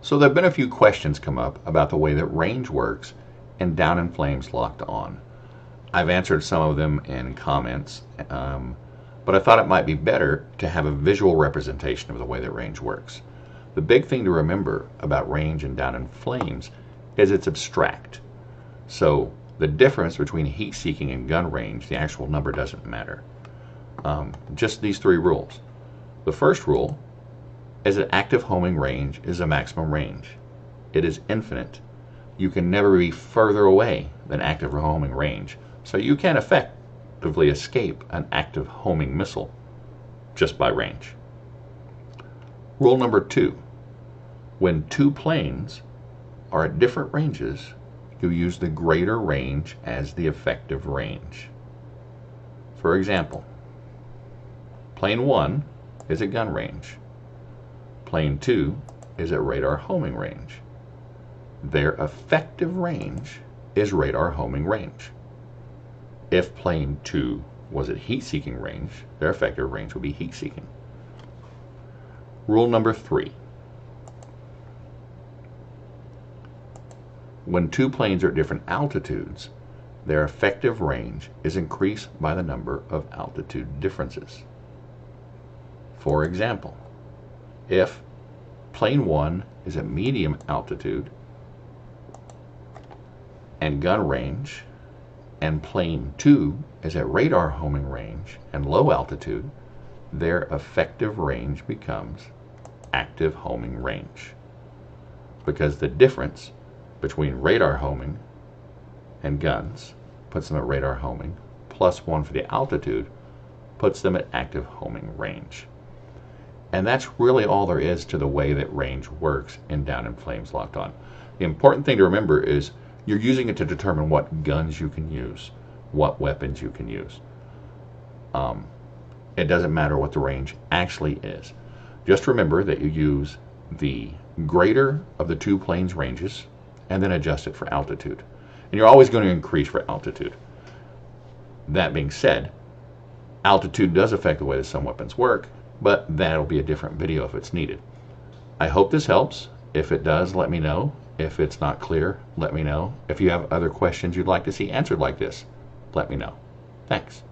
So there have been a few questions come up about the way that range works in Down in Flames Locked On. I've answered some of them in comments, but I thought it might be better to have a visual representation of the way that range works. The big thing to remember about range and Down in Flames is it's abstract. So the difference between heat seeking and gun range, the actual number doesn't matter. Just these three rules. The first rule is that active homing range is a maximum range. It is infinite. You can never be further away than active homing range, so you can effectively escape an active homing missile just by range. Rule number 2. When two planes are at different ranges, you use the greater range as the effective range. For example, plane 1 is at gun range. Plane 2 is at radar homing range. Their effective range is radar homing range. If plane 2 was at heat-seeking range, their effective range would be heat-seeking. Rule number 3. When two planes are at different altitudes, their effective range is increased by the number of altitude differences. For example, if plane 1 is at medium altitude and gun range, and plane 2 is at radar homing range and low altitude, their effective range becomes active homing range, because the difference between radar homing and guns puts them at radar homing, plus 1 for the altitude puts them at active homing range. And that's really all there is to the way that range works in Down in Flames Locked On. The important thing to remember is you're using it to determine what guns you can use, what weapons you can use. It doesn't matter what the range actually is. Just remember that you use the greater of the two planes' ranges and then adjust it for altitude. And you're always going to increase for altitude. That being said, altitude does affect the way that some weapons work, but that'll be a different video if it's needed. I hope this helps. If it does, let me know. If it's not clear, let me know. If you have other questions you'd like to see answered like this, let me know. Thanks.